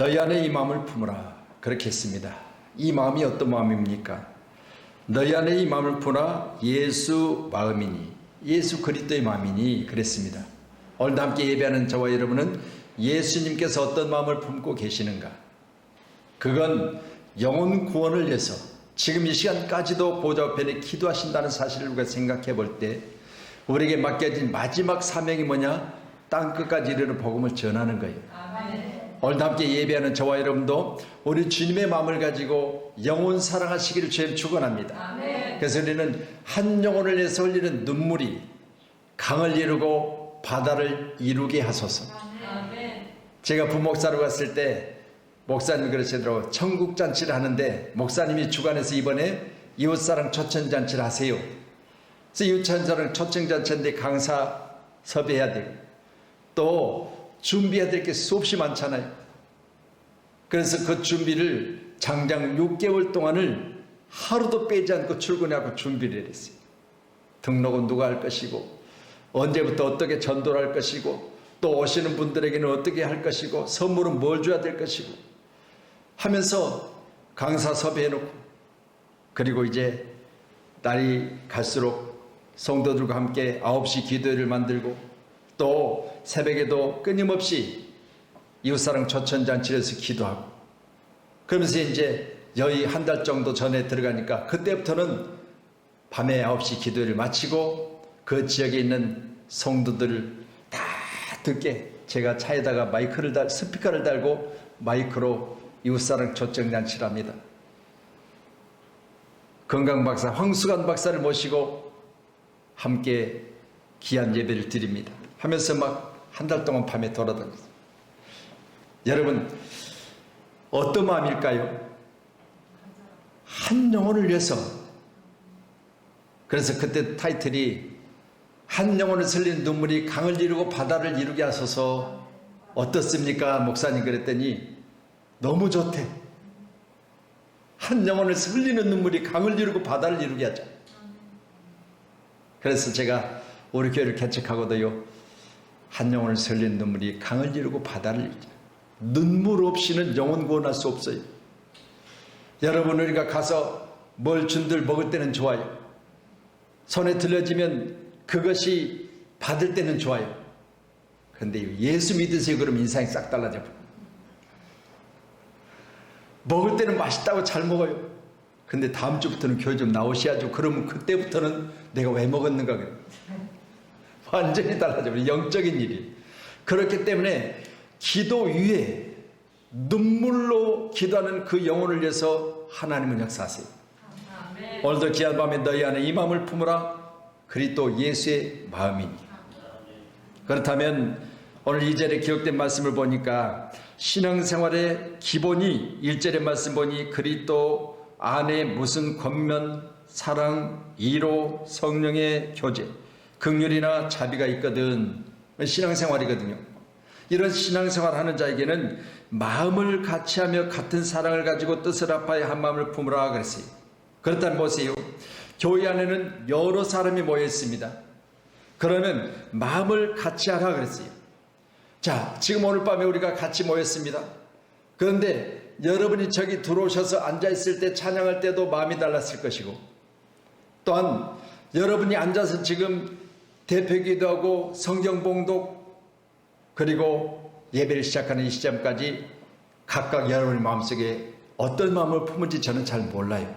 너희 안에 이 마음을 품으라. 그렇게 했습니다. 이 마음이 어떤 마음입니까? 너희 안에 이 마음을 품으라. 예수 마음이니, 예수 그리스도의 마음이니 그랬습니다. 오늘도 함께 예배하는 저와 여러분은 예수님께서 어떤 마음을 품고 계시는가? 그건 영혼 구원을 위해서 지금 이 시간까지도 보좌 앞에 기도하신다는 사실을 우리가 생각해 볼 때 우리에게 맡겨진 마지막 사명이 뭐냐? 땅끝까지 이르는 복음을 전하는 거예요. 아멘. 오늘도 함께 예배하는 저와 여러분도 우리 주님의 마음을 가지고 영혼 사랑하시기를 주님 축원합니다. 아멘. 그래서 우리는 한 영혼을 위해서 흘리는 눈물이 강을 이루고 바다를 이루게 하소서. 아멘. 제가 부목사로 갔을 때 목사님 그러시더라고요. 천국잔치를 하는데 목사님이 주관해서 이번에 이웃사랑 초청잔치를 하세요. 그래서 이웃사랑 초청잔치인데 강사 섭외해야 되고 또 준비해야 될 게 수없이 많잖아요. 그래서 그 준비를 장장 6개월 동안을 하루도 빼지 않고 출근하고 준비를 했어요. 등록은 누가 할 것이고 언제부터 어떻게 전도를 할 것이고 또 오시는 분들에게는 어떻게 할 것이고 선물은 뭘 줘야 될 것이고 하면서 강사 섭외해놓고 그리고 이제 날이 갈수록 성도들과 함께 9시 기도회를 만들고 또 새벽에도 끊임없이 이웃사랑 초청잔치에서 기도하고 그러면서 이제 여의 한 달 정도 전에 들어가니까 그때부터는 밤에 9시 기도회를 마치고 그 지역에 있는 성도들을 다 듣게 제가 차에다가 스피커를 달고 마이크로 이웃사랑 초청잔치를 합니다. 건강박사 황수관 박사를 모시고 함께 귀한 예배를 드립니다. 하면서 막 한 달 동안 밤에 돌아다녔어요. 여러분 어떤 마음일까요? 한 영혼을 위해서. 그래서 그때 타이틀이 한 영혼을 흘린 눈물이 강을 이루고 바다를 이루게 하소서. 어떻습니까? 목사님 그랬더니 너무 좋대. 한 영혼을 흘리는 눈물이 강을 이루고 바다를 이루게 하자. 그래서 제가 우리 교회를 개척하고도요. 한 영혼을 흘리는 눈물이 강을 이루고 바다를 이루자. 눈물 없이는 영혼 구원할 수 없어요. 여러분 우리가 가서 뭘 준들 먹을 때는 좋아요. 손에 들려지면 그것이 받을 때는 좋아요. 그런데 예수 믿으세요 그러면 인상이 싹 달라져 버려요. 먹을 때는 맛있다고 잘 먹어요. 근데 다음 주부터는 교회 좀 나오셔야죠. 그러면 그때부터는 내가 왜 먹었는가 그래요. 완전히 달라져 버려요. 영적인 일이. 그렇기 때문에 기도 위에 눈물로 기도하는 그 영혼을 위해서 하나님은 역사하세요. 아멘. 오늘도 귀한 밤에 너희 안에 이 마음을 품으라. 그리스도 예수의 마음이니. 그렇다면 오늘 2절에 기록된 말씀을 보니까 신앙생활의 기본이 1절의 말씀 보니 그리스도 안에 무슨 권면, 사랑, 이로, 성령의 교제, 긍휼이나 자비가 있거든. 신앙생활이거든요. 이런 신앙생활 하는 자에게는 마음을 같이하며 같은 사랑을 가지고 뜻을 합하여 한 마음을 품으라 그랬어요. 그렇다면 보세요. 교회 안에는 여러 사람이 모여 있습니다. 그러면 마음을 같이 하라 그랬어요. 자, 지금 오늘 밤에 우리가 같이 모였습니다. 그런데 여러분이 저기 들어오셔서 앉아있을 때 찬양할 때도 마음이 달랐을 것이고 또한 여러분이 앉아서 지금 대표기도하고 성경봉독 그리고 예배를 시작하는 이 시점까지 각각 여러분의 마음속에 어떤 마음을 품은지 저는 잘 몰라요.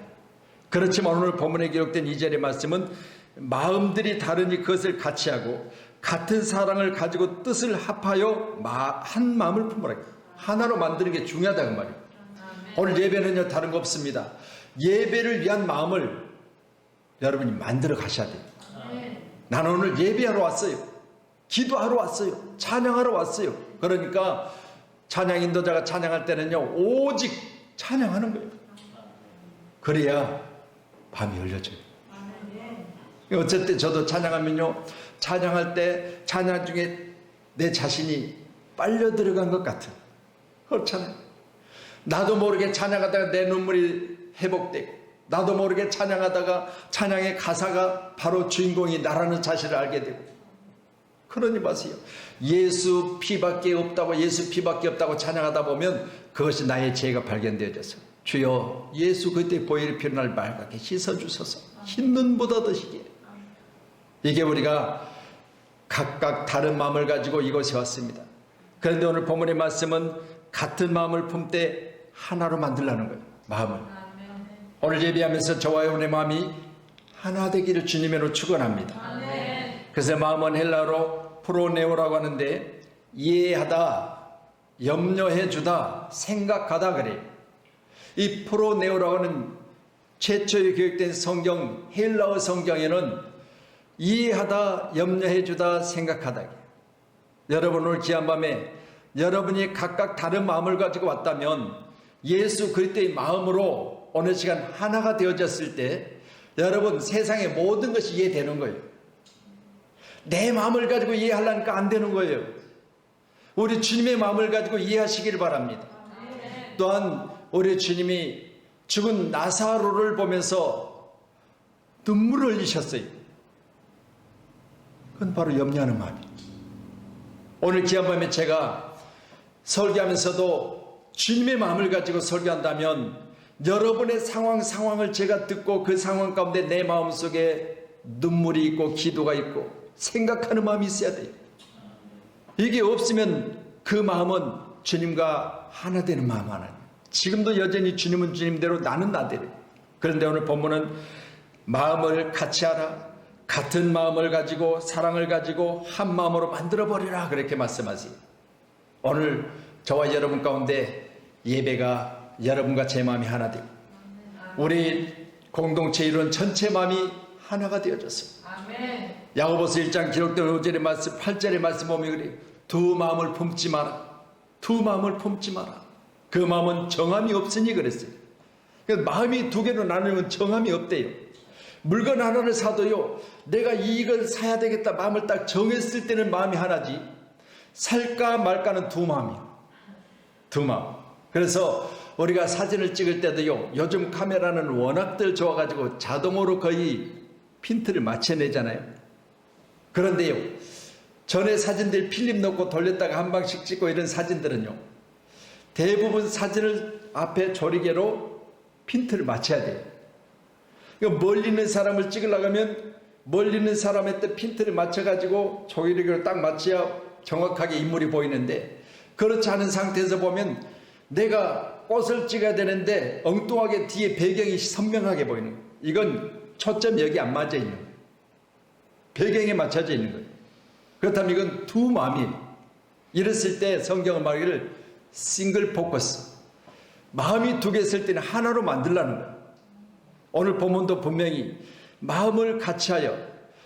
그렇지만 오늘 본문에 기록된 2절의 말씀은 마음들이 다르니 그것을 같이 하고 같은 사랑을 가지고 뜻을 합하여 한 마음을 품으라. 하나로 만드는 게 중요하다고 말이에요. 오늘 예배는요 다른 거 없습니다. 예배를 위한 마음을 여러분이 만들어 가셔야 돼요. 나는 오늘 예배하러 왔어요. 기도하러 왔어요. 찬양하러 왔어요. 그러니까 찬양 인도자가 찬양할 때는요 오직 찬양하는 거예요. 그래야 밤이 열려져요. 어쨌든 저도 찬양하면요 찬양할 때 찬양 중에 내 자신이 빨려 들어간 것 같은 그렇잖아요. 나도 모르게 찬양하다가 내 눈물이 회복되고 나도 모르게 찬양하다가 찬양의 가사가 바로 주인공이 나라는 사실을 알게 되고 그러니 마세요. 예수 피밖에 없다고, 예수 피밖에 없다고 찬양하다 보면 그것이 나의 죄가 발견되어져서, 주여 예수 그때 보혈의 피로 날 맑게 씻어주소서, 흰 눈보다 더시게. 이게 우리가 각각 다른 마음을 가지고 이곳에 왔습니다. 그런데 오늘 본문의 말씀은 같은 마음을 품되 하나로 만들라는 거예요. 마음을. 오늘 예배하면서 저와 여러분의 마음이 하나 되기를 주님으로 축원합니다. 그래서 마음은 헬라어로 프로네오라고 하는데, 이해하다, 염려해주다, 생각하다 그래요. 이 프로네오라고 하는 최초에 기록된 성경, 헬라어 성경에는 이해하다, 염려해주다, 생각하다. 여러분 오늘 귀한 밤에 여러분이 각각 다른 마음을 가지고 왔다면 예수 그리스도의 마음으로 어느 시간 하나가 되어졌을 때 여러분 세상의 모든 것이 이해되는 거예요. 내 마음을 가지고 이해하려니까 안 되는 거예요. 우리 주님의 마음을 가지고 이해하시길 바랍니다. 또한 우리 주님이 죽은 나사로를 보면서 눈물을 흘리셨어요. 그건 바로 염려하는 마음이에요. 오늘 귀한 밤에 제가 설교하면서도 주님의 마음을 가지고 설교한다면 여러분의 상황을 제가 듣고 그 상황 가운데 내 마음속에 눈물이 있고 기도가 있고 생각하는 마음이 있어야 돼요. 이게 없으면 그 마음은 주님과 하나 되는 마음 하나예요. 지금도 여전히 주님은 주님대로 나는 나대로. 그런데 오늘 본문은 마음을 같이 하라, 같은 마음을 가지고 사랑을 가지고 한 마음으로 만들어버리라, 그렇게 말씀하세요. 오늘 저와 여러분 가운데 예배가 여러분과 제 마음이 하나 되고 우리 공동체 이루는 전체 마음이 하나가 되어졌어요. 야고보서 1장 기록된 5절의 말씀, 8절의 말씀 보면 그래요. 두 마음을 품지 마라. 두 마음을 품지 마라. 그 마음은 정함이 없으니 그랬어요. 그러니까 마음이 두 개로 나누면 정함이 없대요. 물건 하나를 사도요, 내가 이걸 사야 되겠다 마음을 딱 정했을 때는 마음이 하나지, 살까 말까는 두 마음이에요. 두 마음. 그래서 우리가 사진을 찍을 때도요, 요즘 카메라는 워낙들 좋아가지고 자동으로 거의 핀트를 맞춰내잖아요. 그런데요, 전에 사진들 필름 넣고 돌렸다가 한 방씩 찍고 이런 사진들은요, 대부분 사진을 앞에 조리개로 핀트를 맞춰야 돼요. 그러니까 멀리 있는 사람을 찍으려고 하면 멀리 있는 사람의 때 핀트를 맞춰가지고 조리개로 딱 맞춰야 정확하게 인물이 보이는데, 그렇지 않은 상태에서 보면 내가 꽃을 찍어야 되는데 엉뚱하게 뒤에 배경이 선명하게 보이는 거예요. 이건 초점이 여기 안 맞아 있는 거예요. 배경에 맞춰져 있는 거예요. 그렇다면 이건 두 마음이에요. 이랬을 때 성경은 말하기를 싱글 포커스, 마음이 두 개 있을 때는 하나로 만들라는 거예요. 오늘 본문도 분명히 마음을 같이하여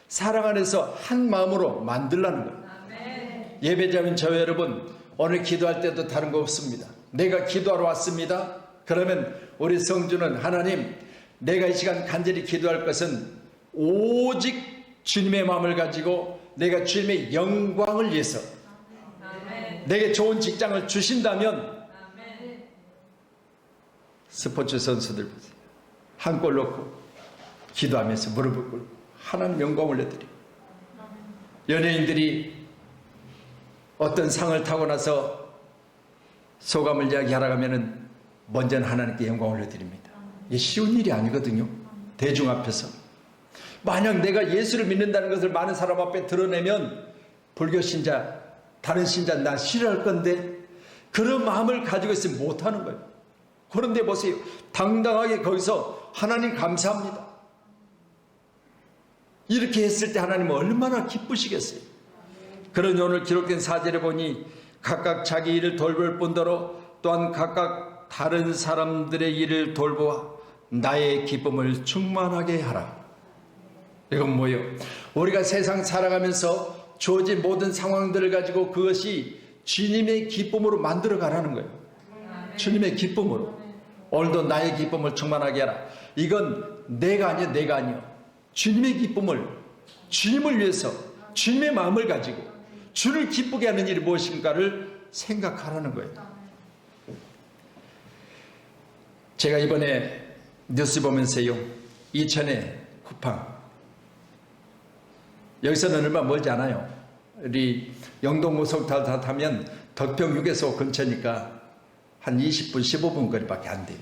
사랑 안에서 한 마음으로 만들라는 거예요. 예배자인 저 여러분, 오늘 기도할 때도 다른 거 없습니다. 내가 기도하러 왔습니다. 그러면 우리 성주는 하나님, 내가 이 시간 간절히 기도할 것은 오직 주님의 마음을 가지고 내가 주님의 영광을 위해서, 내게 좋은 직장을 주신다면 스포츠 선수들 보세요. 한 골 넣고 기도하면서 무릎을 꿇고 하나님 영광을 내드리고, 연예인들이 어떤 상을 타고 나서 소감을 이야기하러 가면은 먼저는 하나님께 영광을 올려드립니다. 이게 쉬운 일이 아니거든요. 대중 앞에서. 만약 내가 예수를 믿는다는 것을 많은 사람 앞에 드러내면 불교 신자, 다른 신자 나 싫어할 건데, 그런 마음을 가지고 있으면 못하는 거예요. 그런데 보세요. 당당하게 거기서 하나님 감사합니다. 이렇게 했을 때 하나님은 얼마나 기쁘시겠어요. 그러니 오늘 기록된 사절에 보니 각각 자기 일을 돌볼 뿐더러 또한 각각 다른 사람들의 일을 돌보아 나의 기쁨을 충만하게 하라. 이건 뭐예요? 우리가 세상 살아가면서 주어진 모든 상황들을 가지고 그것이 주님의 기쁨으로 만들어 가라는 거예요. 주님의 기쁨으로. 오늘도 나의 기쁨을 충만하게 하라. 이건 내가 아니야, 내가 아니야. 주님의 기쁨을, 주님을 위해서 주님의 마음을 가지고 주를 기쁘게 하는 일이 무엇인가를 생각하라는 거예요. 제가 이번에 뉴스 보면서요, 이천의 쿠팡, 여기서는 얼마 멀지 않아요. 우리 영동고속도로 다 타면 덕평 휴게소 근처니까 한 20분, 15분 거리밖에 안 돼요.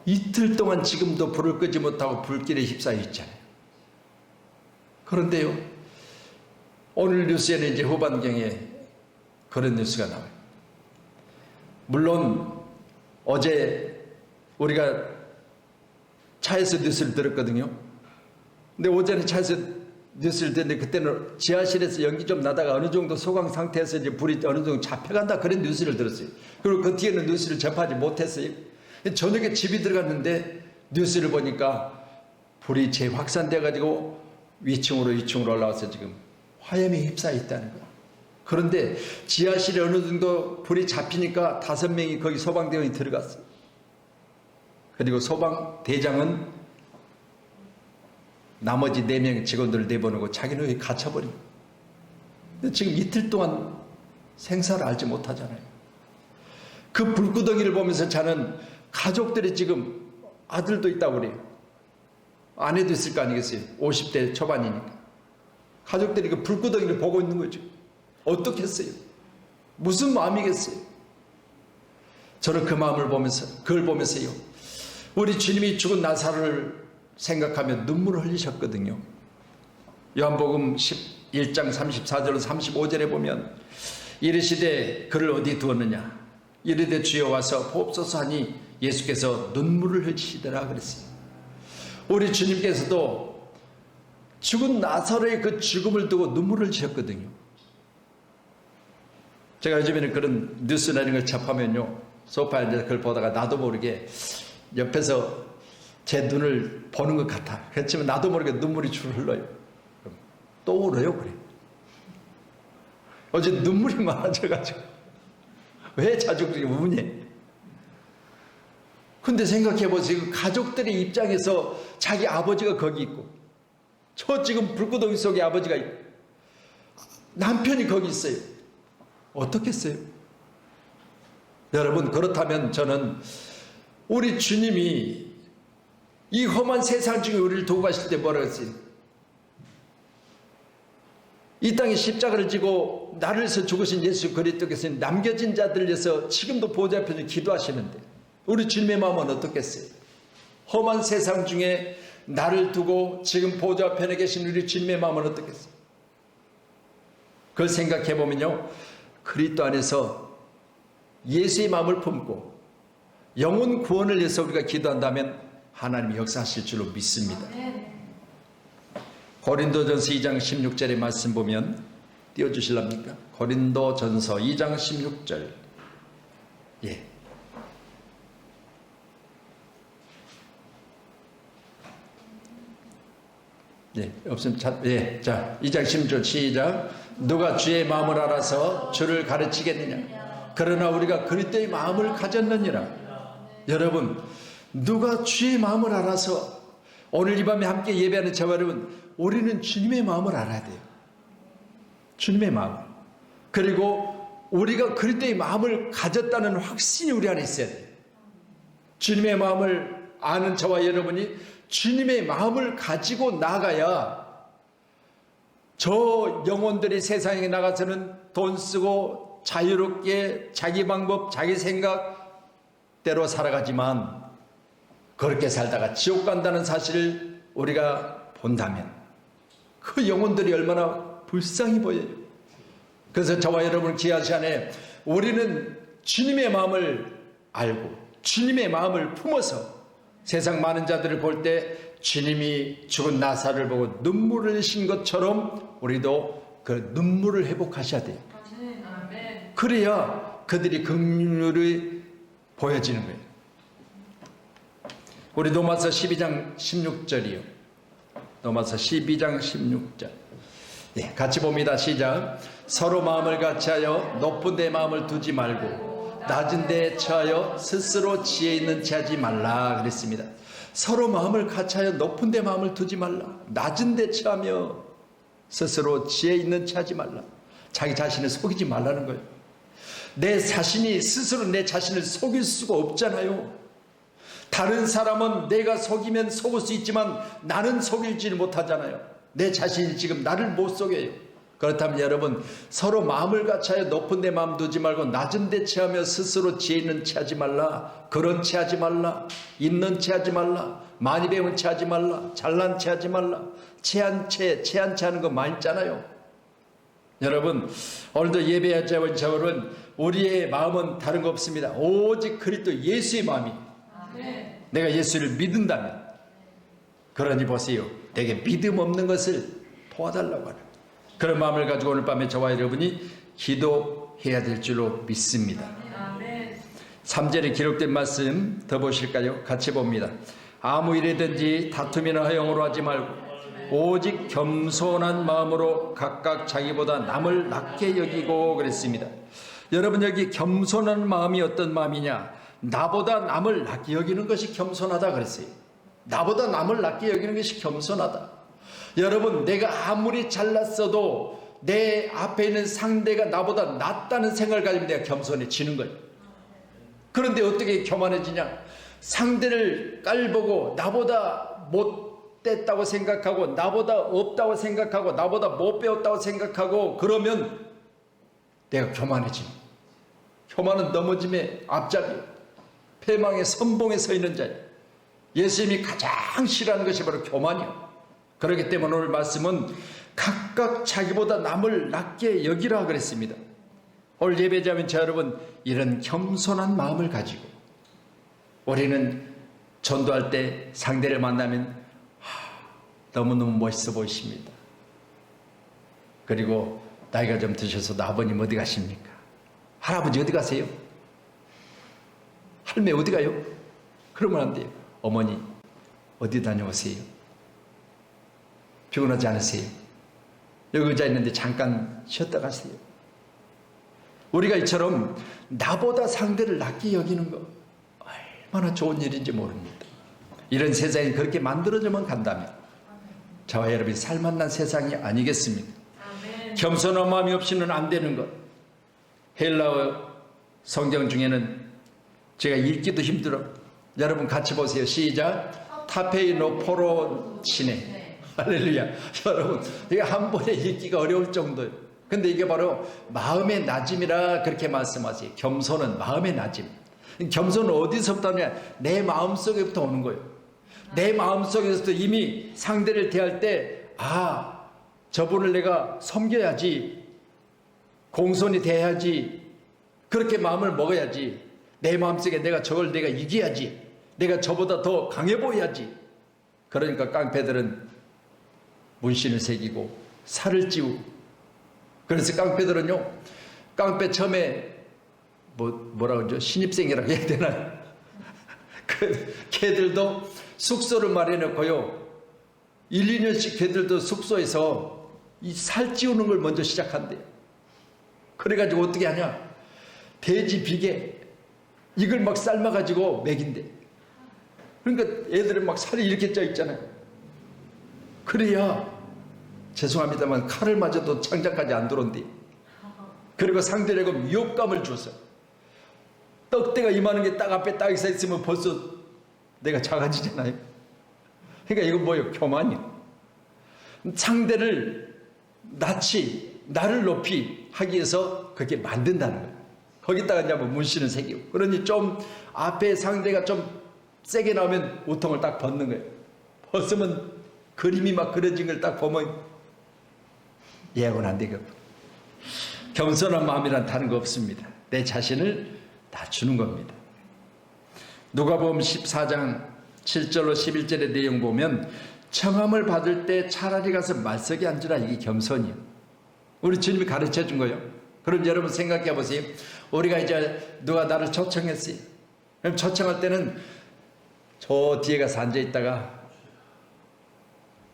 이틀 동안 지금도 불을 끄지 못하고 불길에 휩싸여 있잖아요. 그런데요, 오늘 뉴스에는 이제 후반경에 그런 뉴스가 나와요. 물론 어제 우리가 차에서 뉴스를 들었거든요. 근데 어제는 차에서 뉴스를 듣는데 그때는 지하실에서 연기 좀 나다가 어느 정도 소강 상태에서 이제 불이 어느 정도 잡혀간다 그런 뉴스를 들었어요. 그리고 그 뒤에는 뉴스를 접하지 못했어요. 저녁에 집이 들어갔는데 뉴스를 보니까 불이 재확산돼 가지고 위층으로 올라와서 지금 화염에 휩싸여 있다는 거예요. 그런데 지하실에 어느 정도 불이 잡히니까 5명이 거기 소방대원이 들어갔어요. 그리고 소방대장은 나머지 4명 직원들을 내보내고 자기는 여기 갇혀버린 거예요. 근데 지금 이틀 동안 생사를 알지 못하잖아요. 그 불구덩이를 보면서 저는 가족들이 지금 아들도 있다고 그래요. 아내도 있을 거 아니겠어요. 50대 초반이니까. 가족들이 그 불구덩이를 보고 있는 거죠. 어떻겠어요? 무슨 마음이겠어요? 저는 그 마음을 보면서, 그걸 보면서요, 우리 주님이 죽은 나사로를 생각하며 눈물을 흘리셨거든요. 요한복음 11장 34절 35절에 보면 이르시되 그를 어디 두었느냐 이르되 주여 와서 보옵소서 하니 예수께서 눈물을 흘리시더라 그랬어요. 우리 주님께서도 죽은 나사로의 그 죽음을 두고 눈물을 흘리셨거든요. 제가 요즘에는 그런 뉴스나 이런 걸 접하면요, 소파에 앉아서 그걸 보다가 나도 모르게 옆에서 제 눈을 보는 것 같아. 그렇지만 나도 모르게 눈물이 줄 흘러요. 또 울어요, 그래. 어제 눈물이 많아져가지고 왜 자주 그렇게 우니? 근데 생각해보세요. 가족들의 입장에서 자기 아버지가 거기 있고, 저 지금 불구덩이 속에 아버지가 있고, 남편이 거기 있어요. 어떻겠어요? 여러분, 그렇다면 저는 우리 주님이 이 험한 세상 중에 우리를 두고 가실 때 뭐라고 했어요? 이 땅에 십자가를 지고 나를 위해서 죽으신 예수 그리스도께서 남겨진 자들을 위해서 지금도 보좌 앞에서 기도하시는데 우리 주님의 마음은 어떻겠어요? 험한 세상 중에 나를 두고 지금 보좌 앞에 계신 우리 주님의 마음은 어떻겠어요? 그걸 생각해 보면요, 그리스도 안에서 예수의 마음을 품고 영혼 구원을 위해서 우리가 기도한다면 하나님이 역사하실 줄로 믿습니다. 고린도전서 2장 16절의 말씀 보면 띄워주실랍니까? 고린도전서 2장 16절. 예. 예, 없으면 예. 자, 2장 16절 시작. 누가 주의 마음을 알아서 주를 가르치겠느냐? 그러나 우리가 그리스도의 마음을 가졌느니라. 여러분, 누가 주의 마음을 알아서, 오늘 이 밤에 함께 예배하는 저와 여러분, 우리는 주님의 마음을 알아야 돼요. 주님의 마음. 그리고 우리가 그리스도의 마음을 가졌다는 확신이 우리 안에 있어야 돼요. 주님의 마음을 아는 저와 여러분이 주님의 마음을 가지고 나가야 저 영혼들이 세상에 나가서는 돈 쓰고 자유롭게 자기 방법, 자기 생각대로 살아가지만 그렇게 살다가 지옥 간다는 사실을 우리가 본다면 그 영혼들이 얼마나 불쌍히 보여요. 그래서 저와 여러분 귀한 시간에 우리는 주님의 마음을 알고 주님의 마음을 품어서 세상 많은 자들을 볼 때 주님이 죽은 나사로를 보고 눈물을 흘리신 것처럼 우리도 그 눈물을 회복하셔야 돼요. 그래야 그들이 긍휼이 보여지는 거예요. 우리 로마서 12장 16절이요. 로마서 12장 16절. 예, 같이 봅니다. 시작. 서로 마음을 같이하여 높은 데 마음을 두지 말고 낮은 데에 처하여 스스로 지혜 있는 체 하지 말라 그랬습니다. 서로 마음을 같이하여 높은 데 마음을 두지 말라. 낮은 데 처하며 스스로 지혜 있는 체 하지 말라. 자기 자신을 속이지 말라는 거예요. 내 자신이 스스로 내 자신을 속일 수가 없잖아요. 다른 사람은 내가 속이면 속을 수 있지만 나는 속일지를 못하잖아요. 내 자신이 지금 나를 못 속여요. 그렇다면 여러분, 서로 마음을 같이하여 높은 데 마음 두지 말고 낮은 데 체하며 스스로 지혜 있는 체하지 말라. 그런 체하지 말라. 있는 체하지 말라. 많이 배운 체하지 말라. 잘난 체하지 말라. 체한 체하는 거 많이 있잖아요. 여러분, 오늘도 예배하자 온 저는 우리의 마음은 다른 거 없습니다. 오직 그리스도 예수의 마음이. 내가 예수를 믿는다면, 그러니 보세요, 내게 믿음 없는 것을 도와달라고 하는 그런 마음을 가지고 오늘 밤에 저와 여러분이 기도해야 될 줄로 믿습니다. 3절에 기록된 말씀 더 보실까요? 같이 봅니다. 아무 일이든지 다툼이나 허용으로 하지 말고 오직 겸손한 마음으로 각각 자기보다 남을 낮게 여기고 그랬습니다. 여러분, 여기 겸손한 마음이 어떤 마음이냐? 나보다 남을 낮게 여기는 것이 겸손하다 그랬어요. 나보다 남을 낮게 여기는 것이 겸손하다. 여러분, 내가 아무리 잘났어도 내 앞에 있는 상대가 나보다 낫다는 생각을 가지면 내가 겸손해지는 거예요. 그런데 어떻게 교만해지냐? 상대를 깔보고 나보다 못됐다고 생각하고 나보다 없다고 생각하고 나보다 못 배웠다고 생각하고 그러면 내가 교만해지는 거예요. 교만은 넘어짐의 앞잡이에요. 패망의 선봉에 서 있는 자예요. 예수님이 가장 싫어하는 것이 바로 교만이에요. 그렇기 때문에 오늘 말씀은 각각 자기보다 남을 낮게 여기라 그랬습니다. 오늘 예배자면 저 여러분, 이런 겸손한 마음을 가지고 우리는 전도할 때 상대를 만나면 너무너무 멋있어 보이십니다. 그리고 나이가 좀 드셔서도 아버님 어디 가십니까? 할아버지 어디 가세요? 할매 어디 가요? 그러면 안 돼요. 어머니 어디 다녀오세요? 피곤하지 않으세요? 여기 의자 있는데 잠깐 쉬었다 가세요. 우리가 이처럼 나보다 상대를 낮게 여기는 거 얼마나 좋은 일인지 모릅니다. 이런 세상이 그렇게 만들어져만 간다면 저와 여러분이 살만난 세상이 아니겠습니까? 아멘. 겸손한 마음이 없이는 안 되는 것. 헬라어 성경 중에는 제가 읽기도 힘들어. 여러분 같이 보세요. 시작. 타페이노 포로치네. 할렐루야. 여러분, 이게 한 번에 읽기가 어려울 정도예요. 근데 이게 바로 마음의 낮음이라 그렇게 말씀하세요. 겸손은 마음의 낮음. 겸손은 어디서부터 오냐? 내 마음속에부터 오는 거예요. 내 마음속에서도 이미 상대를 대할 때, 저분을 내가 섬겨야지, 공손히 대해야지, 그렇게 마음을 먹어야지, 내 마음속에 저걸 내가 이겨야지, 내가 저보다 더 강해 보여야지. 그러니까 깡패들은 문신을 새기고 살을 찌우고, 그래서 깡패들은요, 깡패 처음에 뭐라고 하죠? 신입생이라고 해야 되나요? 걔들도 숙소를 마련해놓고요, 1, 2년씩 걔들도 숙소에서 이 살 찌우는 걸 먼저 시작한대요. 그래가지고 어떻게 하냐? 돼지 비계 이걸 막 삶아가지고 먹인대. 그러니까 애들은 막 살이 이렇게 쪄 있잖아요. 그래야, 죄송합니다만 칼을 맞아도 창자까지 안 들어온대. 그리고 상대에게 위협감을 줘서 떡대가 이만한 게 딱 앞에 딱 서 있으면 벌써 내가 작아지잖아요. 그러니까 이건 뭐예요? 교만이요. 상대를 낮이, 나를 높이 하기 위해서 그렇게 만든다는 거예요. 거기다가 이제 뭐 문신을 새기고. 그러니 좀 앞에 상대가 좀 세게 나오면 우통을 딱 벗는 거예요. 벗으면 그림이 막 그려진 걸 딱 보면 예약은 안 되겠고. 겸손한 마음이란 다른 거 없습니다. 내 자신을 낮추는 겁니다. 누가복음 14장 7절로 11절의 내용 보면 청함을 받을 때 차라리 가서 말석에 앉으라, 이게 겸손이요. 우리 주님이 가르쳐 준 거예요. 그럼 여러분 생각해 보세요. 우리가 이제 누가 나를 초청했어요. 그럼 초청할 때는 저 뒤에 가서 앉아 있다가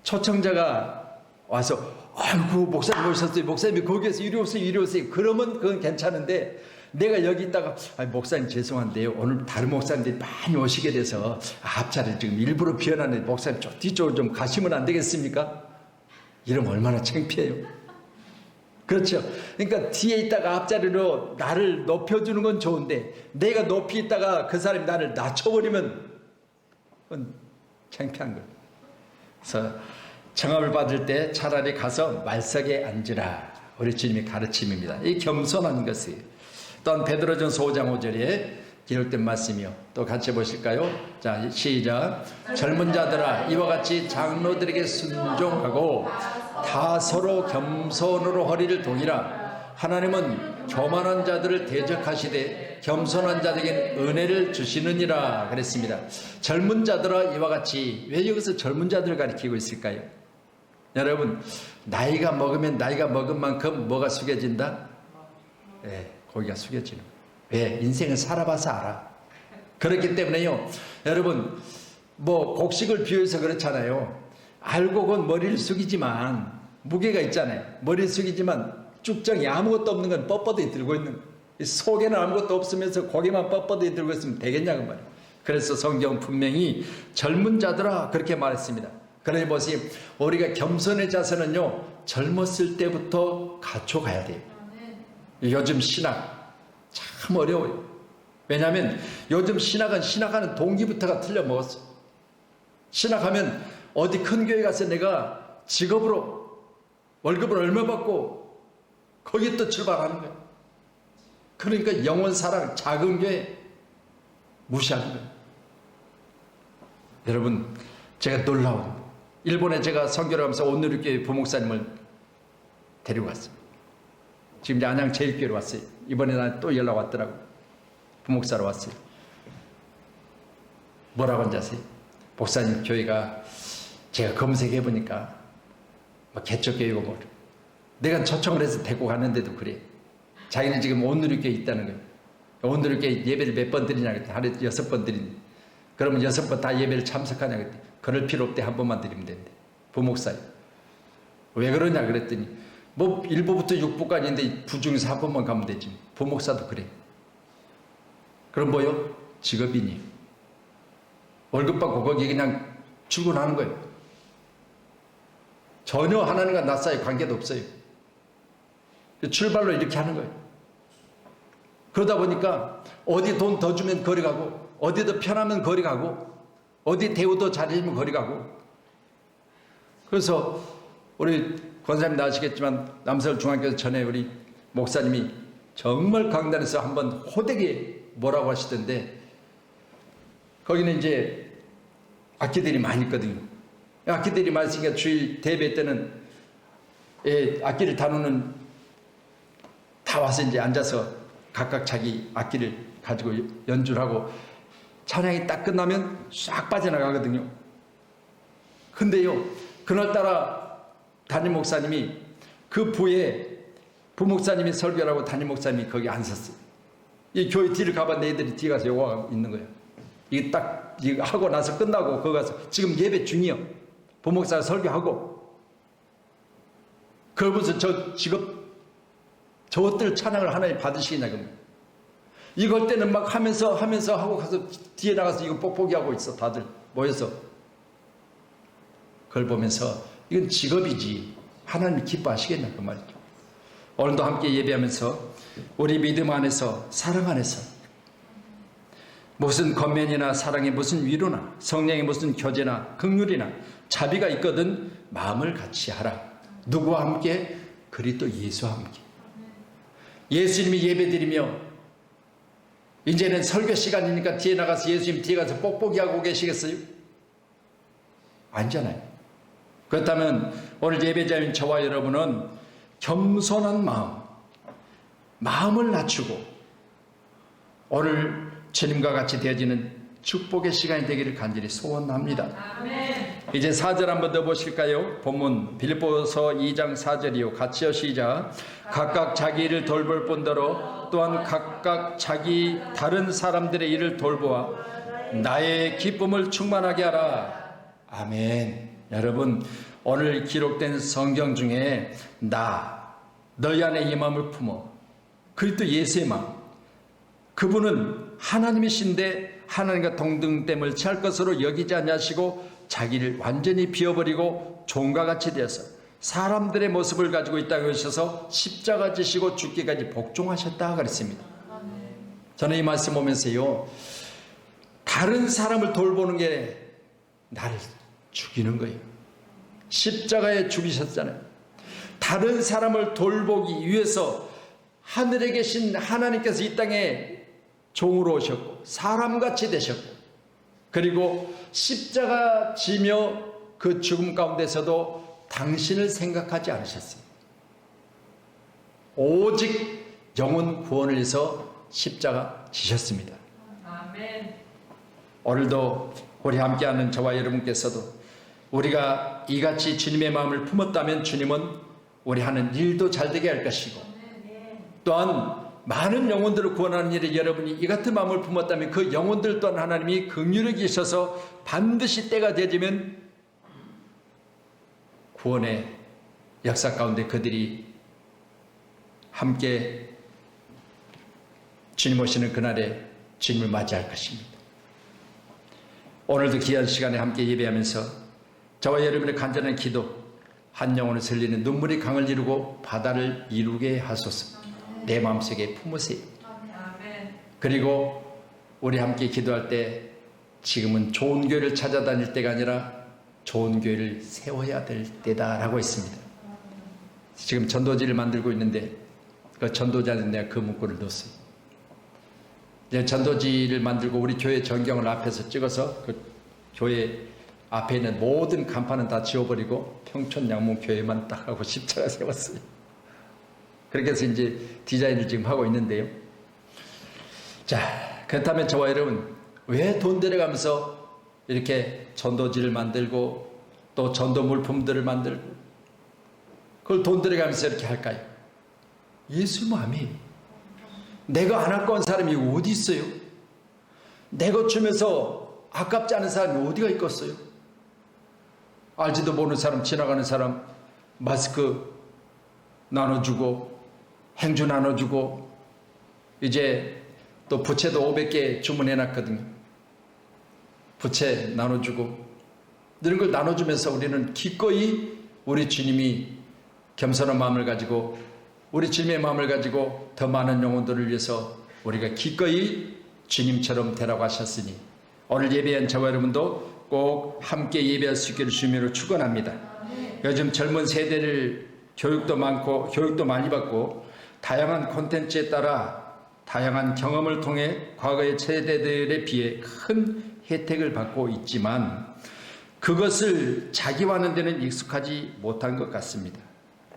초청자가 와서 아이고 목사님 오셨어요. 목사님이 거기에서 이리 오세요, 이리 오세요. 그러면 그건 괜찮은데, 내가 여기 있다가 목사님 죄송한데요, 오늘 다른 목사님들이 많이 오시게 돼서 앞자리를 지금 일부러 비워놨는데 목사님 뒤쪽으로 좀 가시면 안 되겠습니까? 이러면 얼마나 창피해요. 그렇죠. 그러니까 뒤에 있다가 앞자리로 나를 높여주는 건 좋은데, 내가 높이 있다가 그 사람이 나를 낮춰버리면 그건 창피한 거예요. 그래서 청함을 받을 때 차라리 가서 말석에 앉으라. 우리 주님의 가르침입니다. 이 겸손한 것이에요. 또한 베드로전서 5장 5절에 기록된 말씀이요. 또 같이 보실까요? 자, 시작. 젊은 자들아 이와 같이 장로들에게 순종하고 다 서로 겸손으로 허리를 동이라. 하나님은 교만한 자들을 대적하시되 겸손한 자들에게 은혜를 주시느니라 그랬습니다. 젊은 자들아 이와 같이, 왜 여기서 젊은 자들을 가리키고 있을까요? 여러분, 나이가 먹으면 나이가 먹은 만큼 뭐가 숙여진다? 네, 고기가 숙여지는 거예요. 왜? 인생을 살아봐서 알아. 그렇기 때문에요, 여러분, 뭐 곡식을 비유해서 그렇잖아요. 알곡은 머리를 숙이지만 무게가 있잖아요. 머리를 숙이지만 쭉정이 아무것도 없는 건 뻣뻣이 들고 있는 거예요. 속에는 아무것도 없으면서 고기만 뻣뻣이 들고 있으면 되겠냐고 말이에요. 그래서 성경 분명히 젊은 자들아 그렇게 말했습니다. 그러니 보세요, 우리가 겸손의 자세는요 젊었을 때부터 갖춰가야 돼요. 요즘 신학 참 어려워요. 왜냐하면 요즘 신학하는 동기부터가 틀려먹었어. 신학하면 어디 큰 교회 가서 내가 직업으로 월급을 얼마 받고 거기에 또 출발하는 거예요. 그러니까 영원 사랑 작은 교회 무시하는 거예요. 여러분, 제가 놀라운, 일본에 제가 선교를 하면서 온누리교회 부목사님을 데리고 갔어요. 지금 이제 안양 제일교회로 왔어요. 이번에 난 또 연락 왔더라고요. 부목사로 왔어요. 뭐라고 한지 아세요? 목사님 교회가 제가 검색해 보니까 뭐 개척교회고 뭐 내가 초청을 해서 데리고 갔는데도 그래. 자기는 지금 온누리교회에 있다는 거예요. 온누리교회 예배를 몇 번 드리냐 그랬더니 하루에 6번 드리는데, 그러면 6번 다 예배를 참석하냐 그랬더니 그럴 필요 없대, 한 번만 드리면 된대. 부목사님. 왜 그러냐 그랬더니 뭐 1부부터 6부까지인데 부중에서 한 번만 가면 되지. 부목사도 그래. 그럼 뭐요? 직업인이 월급 받고 거기 그냥 출근하는 거예요. 전혀 하나님과 나 사이 관계도 없어요. 출발로 이렇게 하는 거예요. 그러다 보니까 어디 돈 더 주면 거리 가고, 어디 더 편하면 거리 가고, 어디 대우 더 잘해주면 거리 가고. 그래서 우리 권사님 아시겠지만 남서울 중학교 전에 우리 목사님이 정말 강단에서 한번 호되게 뭐라고 하시던데, 거기는 이제 악기들이 많이 있거든요. 악기들이 많이 있으니까 주일 대회 때는 악기를 다루는 다 와서 이제 앉아서 각각 자기 악기를 가지고 연주를 하고 찬양이 딱 끝나면 싹 빠져나가거든요. 근데요, 그날따라 담임 목사님이 그 부에 부목사님이 설교를 하고 담임 목사님이 거기 안 섰어요. 이 교회 뒤를 가봤는데 애들이 뒤에 가서 요구하고 있는 거예요. 이게 딱 이거 하고 나서 끝나고 거기 가서 지금 예배 중이요. 부목사가 설교하고 그러면서 저 직업 저것들 찬양을 하나님 받으시겠냐 그러면. 이걸 때는 막 하면서 하고 가서 뒤에 나가서 이거 뽁뽁이 하고 있어. 다들 모여서. 그걸 보면서 이건 직업이지 하나님이 기뻐하시겠냐 그 말이죠. 오늘도 함께 예배하면서 우리 믿음 안에서, 사랑 안에서 무슨 권면이나 사랑에 무슨 위로나 성령의 무슨 교제나 긍휼이나 자비가 있거든 마음을 같이 하라. 누구와 함께? 그리스도 예수와 함께. 예수님이 예배드리며 이제는 설교 시간이니까 뒤에 나가서 예수님 뒤에 가서 뽁뽁이 하고 계시겠어요? 아니잖아요. 그렇다면 오늘 예배자인 저와 여러분은 겸손한 마음을 낮추고 오늘 주님과 같이 되어지는 축복의 시간이 되기를 간절히 소원합니다. 아멘. 이제 4절 한번 더 보실까요? 본문 빌립보서 2장 4절이요. 같이요. 시작. 각각 자기 일을 돌볼 뿐더러 또한 각각 자기 다른 사람들의 일을 돌보아 나의 기쁨을 충만하게 하라. 아멘. 여러분, 오늘 기록된 성경 중에 너희 안에 이 마음을 품어 그리스도 예수의 마음, 그분은 하나님이신데 하나님과 동등됨을 취할 것으로 여기지 아니하시고 자기를 완전히 비워버리고 종과 같이 되어서 사람들의 모습을 가지고 있다고 하셔서 십자가 지시고 죽기까지 복종하셨다 그랬습니다. 저는 이 말씀 보면서요, 다른 사람을 돌보는 게 나를 죽이는 거예요. 십자가에 죽이셨잖아요. 다른 사람을 돌보기 위해서 하늘에 계신 하나님께서 이 땅에 종으로 오셨고 사람같이 되셨고, 그리고 십자가 지며 그 죽음 가운데서도 당신을 생각하지 않으셨어요. 오직 영혼 구원을 위해서 십자가 지셨습니다. 아멘. 오늘도 우리 함께하는 저와 여러분께서도 우리가 이같이 주님의 마음을 품었다면 주님은 우리 하는 일도 잘되게 할 것이고, 또한 많은 영혼들을 구원하는 일에 여러분이 이 같은 마음을 품었다면 그 영혼들 또한 하나님이 긍휼히 계셔서 반드시 때가 되면 구원의 역사 가운데 그들이 함께 주님 오시는 그날에 주님을 맞이할 것입니다. 오늘도 귀한 시간에 함께 예배하면서 저와 여러분의 간절한 기도, 한 영혼을 살리는 눈물이 강을 이루고 바다를 이루게 하소서. 내 마음속에 품으세요. 그리고 우리 함께 기도할 때 지금은 좋은 교회를 찾아다닐 때가 아니라 좋은 교회를 세워야 될 때다라고 했습니다. 지금 전도지를 만들고 있는데 그 전도지 안에 내가 그 문구를 넣었어요. 전도지를 만들고 우리 교회 전경을 앞에서 찍어서 그 교회 앞에 있는 모든 간판은 다 지워버리고 평촌양문교회만 딱 하고 십자가 세웠어요. 그렇게 해서 이제 디자인을 지금 하고 있는데요. 자, 그렇다면 저와 여러분, 왜 돈 들여가면서 이렇게 전도지를 만들고 또 전도 물품들을 만들고 그걸 돈 들여가면서 이렇게 할까요? 예수 마음이 내가 안 아까운 사람이 어디 있어요? 내 것 주면서 아깝지 않은 사람이 어디가 있겠어요? 알지도 모르는 사람, 지나가는 사람 마스크 나눠주고 행주 나눠주고, 이제 또 부채도 500개 주문해놨거든요. 부채 나눠주고 이런 걸 나눠주면서 우리는 기꺼이 우리 주님이 겸손한 마음을 가지고 우리 주님의 마음을 가지고 더 많은 영혼들을 위해서 우리가 기꺼이 주님처럼 되라고 하셨으니 오늘 예배한 저와 여러분도 꼭 함께 예배할 수 있기를 주님으로 축원합니다. 요즘 젊은 세대를 교육도 많고 교육도 많이 받고 다양한 콘텐츠에 따라 다양한 경험을 통해 과거의 세대들에 비해 큰 혜택을 받고 있지만 그것을 자기화하는 데는 익숙하지 못한 것 같습니다.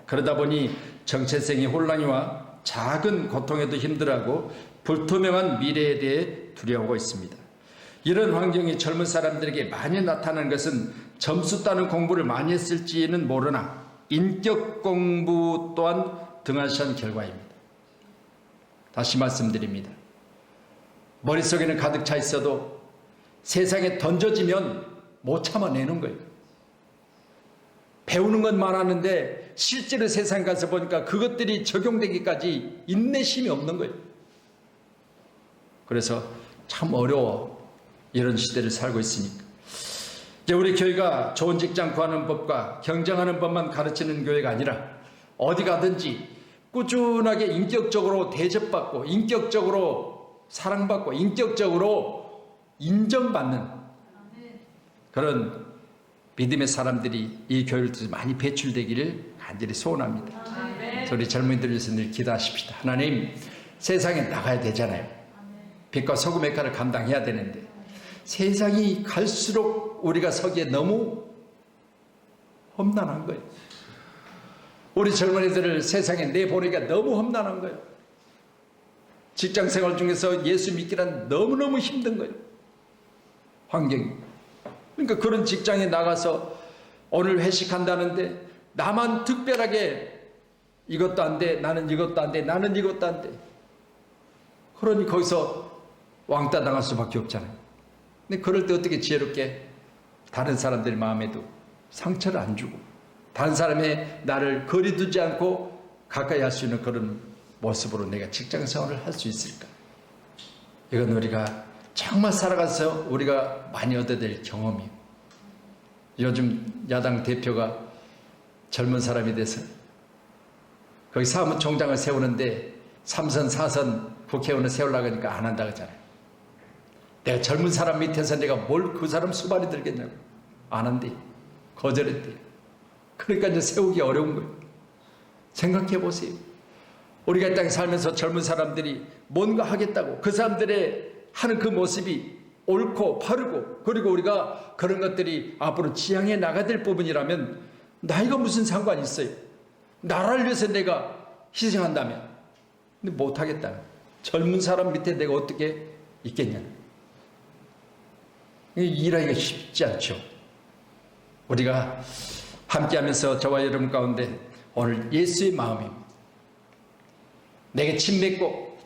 그러다 보니 정체성의 혼란이와 작은 고통에도 힘들어하고 불투명한 미래에 대해 두려워하고 있습니다. 이런 환경이 젊은 사람들에게 많이 나타나는 것은 점수 따는 공부를 많이 했을지는 모르나 인격 공부 또한 등한시한 결과입니다. 다시 말씀드립니다. 머릿속에는 가득 차 있어도 세상에 던져지면 못 참아내는 거예요. 배우는 건 많았는데 실제로 세상 가서 보니까 그것들이 적용되기까지 인내심이 없는 거예요. 그래서 참 어려워. 이런 시대를 살고 있으니까. 이제 우리 교회가 좋은 직장 구하는 법과 경쟁하는 법만 가르치는 교회가 아니라 어디 가든지 꾸준하게 인격적으로 대접받고 인격적으로 사랑받고 인격적으로 인정받는 그런 믿음의 사람들이 이 교회를 통해서 많이 배출되기를 간절히 소원합니다. 우리 젊은이들 위해서 늘 기도하십시다. 하나님, 세상에 나가야 되잖아요. 빛과 소금의 역할을 감당해야 되는데 세상이 갈수록 우리가 서기에 너무 험난한 거예요. 우리 젊은이들을 세상에 내보내기가 너무 험난한 거예요. 직장생활 중에서 예수 믿기란 너무너무 힘든 거예요. 환경이. 그러니까 그런 직장에 나가서 오늘 회식한다는데 나만 특별하게 이것도 안 돼, 나는 이것도 안 돼, 나는 이것도 안 돼. 그러니 거기서 왕따 당할 수밖에 없잖아요. 근데 그럴 때 어떻게 지혜롭게 다른 사람들 마음에도 상처를 안 주고 다른 사람의 나를 거리두지 않고 가까이 할 수 있는 그런 모습으로 내가 직장생활을 할 수 있을까? 이건 우리가 정말 살아가서 우리가 많이 얻어야 될 경험이에요. 요즘 야당 대표가 젊은 사람이 돼서 거기 사무총장을 세우는데 3선, 4선 국회의원을 세우려고 하니까 안 한다고 하잖아요. 내가 젊은 사람 밑에서 내가 뭘 그 사람 수발이 들겠냐고. 안 한대. 거절했대. 그러니까 이제 세우기 어려운 거예요. 생각해 보세요. 우리가 이 땅에 살면서 젊은 사람들이 뭔가 하겠다고 그 사람들의 하는 그 모습이 옳고 바르고, 그리고 우리가 그런 것들이 앞으로 지향해 나가야 될 부분이라면 나이가 무슨 상관이 있어요. 나라를 위해서 내가 희생한다면. 근데 못하겠다. 젊은 사람 밑에 내가 어떻게 있겠냐. 일하기가 쉽지 않죠. 우리가 함께하면서 저와 여러분 가운데 오늘 예수의 마음입니다. 내게 침 맺고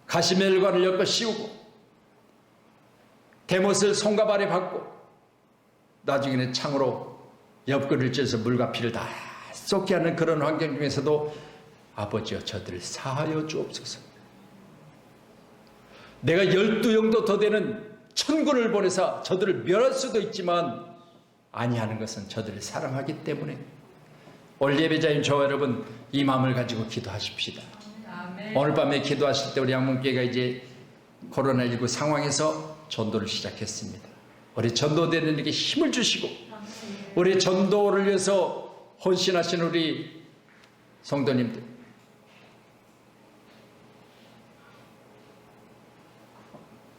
가시멜관을 엮어 씌우고 대못을 손과 발에 받고 나중에는 창으로 옆구리를 찢어서 물과 피를 다 쏟게 하는 그런 환경 중에서도 아버지여 저들을 사하여 주옵소서. 내가 12영도 더 되는 천군을 보내사 저들을 멸할 수도 있지만 아니하는 것은 저들을 사랑하기 때문에 오늘 예배자인 저와 여러분 이 마음을 가지고 기도하십시다. 아멘. 오늘 밤에 기도하실 때 우리 양문교회가 이제 코로나19 상황에서 전도를 시작했습니다. 우리 전도되는 이렇게 힘을 주시고 우리 전도를 위해서 헌신하신 우리 성도님들,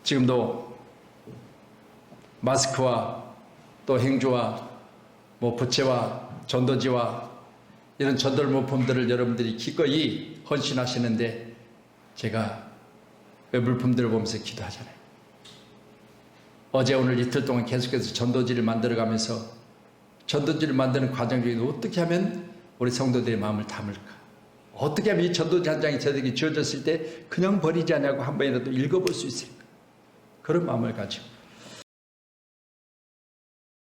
지금도 마스크와 또 행주와 뭐 부채와 전도지와 이런 전도 물품들을 여러분들이 기꺼이 헌신하시는데 제가 그 물품들을 보면서 기도하잖아요. 어제 오늘 이틀 동안 계속해서 전도지를 만들어가면서 전도지를 만드는 과정 중에 어떻게 하면 우리 성도들의 마음을 담을까? 어떻게 하면 이 전도지 한 장이 저에게 주어졌을 때 그냥 버리지 않냐고 한 번이라도 읽어볼 수 있을까? 그런 마음을 가지고